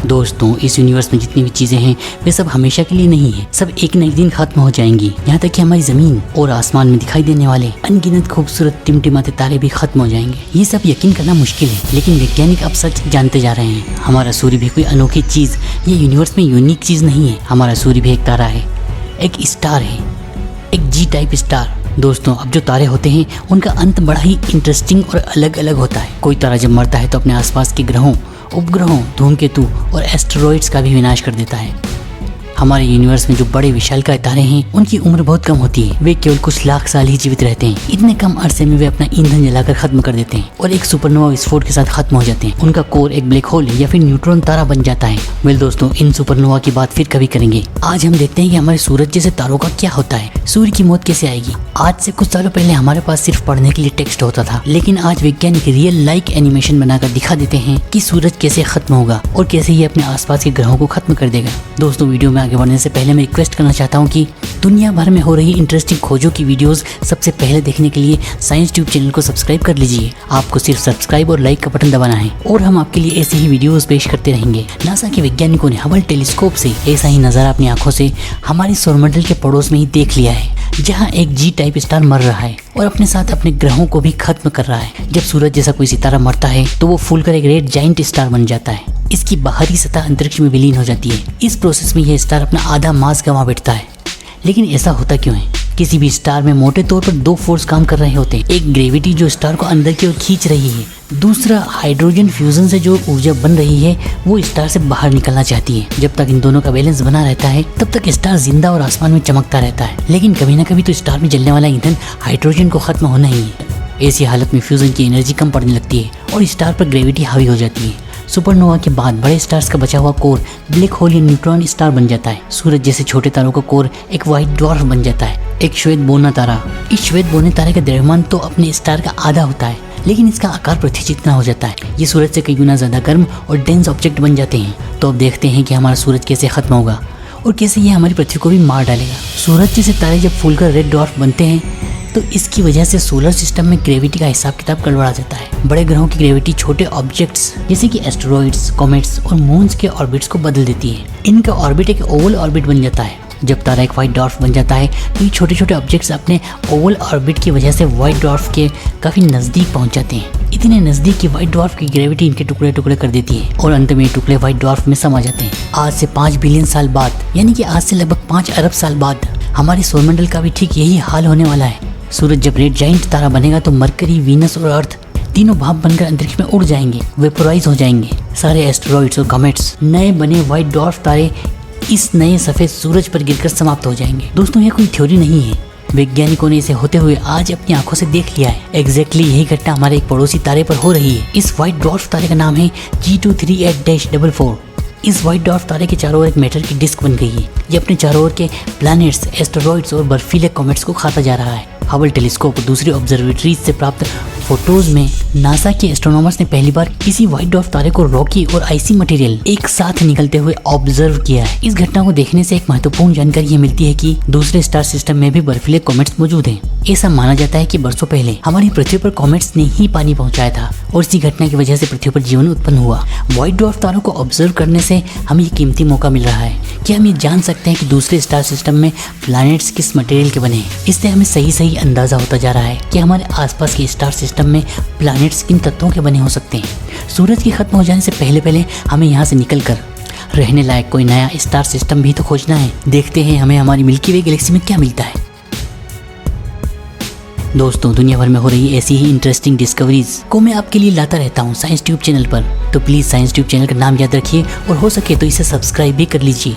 दोस्तों, इस यूनिवर्स में जितनी भी चीजें हैं वे सब हमेशा के लिए नहीं है। सब एक न एक दिन खत्म हो जाएंगी। यहाँ तक कि हमारी जमीन और आसमान में दिखाई देने वाले अनगिनत खूबसूरत टिमटिमाते तारे भी खत्म हो जाएंगे। ये सब यकीन करना मुश्किल है, लेकिन वैज्ञानिक अब सच जानते जा रहे हैं। हमारा सूर्य भी कोई अनोखी चीज, ये यूनिवर्स में यूनिक चीज नहीं है। हमारा सूर्य भी एक तारा है, एक स्टार है, एक जी टाइप स्टार। दोस्तों, अब जो तारे होते हैं उनका अंत बड़ा ही इंटरेस्टिंग और अलग अलग होता है। कोई तारा जब मरता है तो अपने आसपास के ग्रहों, उपग्रहों, धूमकेतु और एस्टेरॉइड्स का भी विनाश कर देता है। हमारे यूनिवर्स में जो बड़े विशालकाय तारे हैं उनकी उम्र बहुत कम होती है। वे केवल कुछ लाख साल ही जीवित रहते हैं। इतने कम अरसे में वे अपना ईंधन जलाकर खत्म कर देते हैं और एक सुपरनोवा विस्फोट के साथ खत्म हो जाते हैं। उनका कोर एक ब्लैक होल या फिर न्यूट्रॉन तारा बन जाता है। वेल दोस्तों, इन सुपरनोवा की बात फिर कभी करेंगे। आज हम देखते हैं कि हमारे सूरज जैसे तारों का क्या होता है। सूर्य की मौत कैसे आएगी। आज से कुछ सालों पहले हमारे पास सिर्फ पढ़ने के लिए टेक्स्ट होता था, लेकिन आज वैज्ञानिक रियल लाइक एनिमेशन बनाकर दिखा देते हैं कि सूरज कैसे खत्म होगा और कैसे ये अपने आसपास के ग्रहों को खत्म कर देगा। दोस्तों, वीडियो में आगे बढ़ने से पहले मैं रिक्वेस्ट करना चाहता हूँ कि दुनिया भर में हो रही इंटरेस्टिंग खोजों की वीडियोस सबसे पहले देखने के लिए साइंस ट्यूब चैनल को सब्सक्राइब कर लीजिए। आपको सिर्फ सब्सक्राइब और लाइक का बटन दबाना है और हम आपके लिए ऐसे ही वीडियोस पेश करते रहेंगे। नासा के वैज्ञानिकों ने हबल टेलीस्कोप से ऐसा ही नजारा अपनी आंखों से हमारे सौरमंडल के पड़ोस में ही देख लिया है, जहाँ एक जी टाइप स्टार मर रहा है और अपने साथ अपने ग्रहों को भी खत्म कर रहा है। जब सूरज जैसा कोई सितारा मरता है तो वो फूलकर एक रेड जाइंट स्टार बन जाता है। इसकी बाहरी सतह अंतरिक्ष में विलीन हो जाती है। इस प्रोसेस में यह स्टार अपना आधा मास गंवा बैठता है। लेकिन ऐसा होता क्यों है? किसी भी स्टार में मोटे तौर पर दो फोर्स काम कर रहे होते हैं। एक ग्रेविटी जो स्टार को अंदर की ओर खींच रही है, दूसरा हाइड्रोजन फ्यूजन से जो ऊर्जा बन रही है वो स्टार से बाहर निकलना चाहती है। जब तक इन दोनों का बैलेंस बना रहता है तब तक स्टार जिंदा और आसमान में चमकता रहता है। लेकिन कभी न कभी तो स्टार में जलने वाला ईंधन हाइड्रोजन को खत्म होना ही है। ऐसी हालत में फ्यूजन की एनर्जी कम पड़ने लगती है और स्टार पर ग्रेविटी हावी हो जाती है। सुपरनोवा के बाद बड़े स्टार्स का बचा हुआ कोर ब्लैक होल या न्यूट्रॉन स्टार बन जाता है। सूरज जैसे छोटे तारों का कोर एक व्हाइट ड्वार्फ बन जाता है, एक श्वेत बोना तारा। इस श्वेत बोने तारे का द्रव्यमान तो अपने स्टार का आधा होता है, लेकिन इसका आकार पृथ्वी जितना हो जाता है। ये सूरज से कई गुना ज्यादा गर्म और डेंस ऑब्जेक्ट बन जाते हैं। तो अब देखते हैं कि हमारा सूरज कैसे खत्म होगा और कैसे ये हमारी पृथ्वी को भी मार डालेगा। सूरज जैसे तारे जब फूलकर रेड ड्वार्फ बनते हैं तो इसकी वजह से सोलर सिस्टम में ग्रेविटी का हिसाब किताब गड़बड़ा जाता है। बड़े ग्रहों की ग्रेविटी छोटे ऑब्जेक्ट्स जैसे कि एस्टेरॉइड्स, कॉमेट्स और मून्स के ऑर्बिट्स को बदल देती है। इनका ऑर्बिट एक ओवल ऑर्बिट बन जाता है। जब तारा एक व्हाइट ड्वार्फ बन जाता है तो ये छोटे छोटे ऑब्जेक्ट्स अपने ओवल ऑर्बिट की वजह से व्हाइट ड्वार्फ के काफी नजदीक पहुंच जाते हैं। इतने नजदीक कि व्हाइट ड्वार्फ की ग्रेविटी इनके टुकड़े टुकड़े कर देती है और अंत में टुकड़े व्हाइट ड्वार्फ में समा जाते हैं। आज से 5 बिलियन साल बाद, यानी कि आज से लगभग 5 अरब साल बाद हमारे सौरमंडल का भी ठीक यही हाल होने वाला है। सूरज जब रेड जाइंट तारा बनेगा तो मरकरी, वीनस और अर्थ तीनों भाप बनकर अंतरिक्ष में उड़ जाएंगे, वेपोराइज हो जाएंगे। सारे एस्टेरॉइड्स और कॉमेट्स, नए बने व्हाइट ड्वार्फ तारे इस नए सफेद सूरज पर गिरकर समाप्त हो जाएंगे। दोस्तों, यह कोई थ्योरी नहीं है, वैज्ञानिकों ने इसे होते हुए आज अपनी आंखों से देख लिया है। एग्जैक्टली यही घटना हमारे एक पड़ोसी तारे पर हो रही है। इस व्हाइट ड्वार्फ तारे का नाम है G238-44। इस व्हाइट ड्वार्फ तारे के चारों ओर एक मेटल की डिस्क बन गई है। ये अपने चारों ओर के प्लैनेट्स, एस्टेरॉइड्स और बर्फीले कॉमेट्स को खाता जा रहा है। हबल टेलीस्कोप और दूसरी ऑब्जर्वेटरीज से प्राप्त फोटोज में नासा के एस्ट्रोनॉमर्स ने पहली बार किसी व्हाइट ड्वार्फ तारे को रॉकी और आइसी मटेरियल एक साथ निकलते हुए ऑब्जर्व किया है। इस घटना को देखने से एक महत्वपूर्ण जानकारी ये मिलती है कि दूसरे स्टार सिस्टम में भी बर्फीले कॉमेट्स मौजूद हैं। ऐसा माना जाता है कि बरसों पहले हमारी पृथ्वी पर कॉमेट्स ने ही पानी पहुंचाया था और इसी घटना की वजह से पृथ्वी पर जीवन उत्पन्न हुआ। व्हाइट ड्वार्फ तारों को ऑब्जर्व करने से हमें ये कीमती मौका मिल रहा है कि हम ये जान सकते हैं कि दूसरे स्टार सिस्टम में प्लैनेट्स किस मटेरियल के बने हैं। इससे हमें सही अंदाजा होता जा रहा है कि हमारे आसपास के स्टार सिस्टम में प्लैनेट्स किन तत्वों के बने हो सकते हैं। सूरज के खत्म हो जाने से पहले हमें यहाँ से निकलकर रहने लायक कोई नया स्टार सिस्टम भी तो खोजना है। देखते हैं हमें हमारी मिल्की वे गैलेक्सी में क्या मिलता है। दोस्तों, दुनिया भर में हो रही ऐसी ही इंटरेस्टिंग डिस्कवरीज को मैं आपके लिए लाता रहता हूँ साइंस ट्यूब चैनल पर। तो प्लीज साइंस ट्यूब चैनल का नाम याद रखिए और हो सके तो इसे सब्सक्राइब भी कर लीजिए।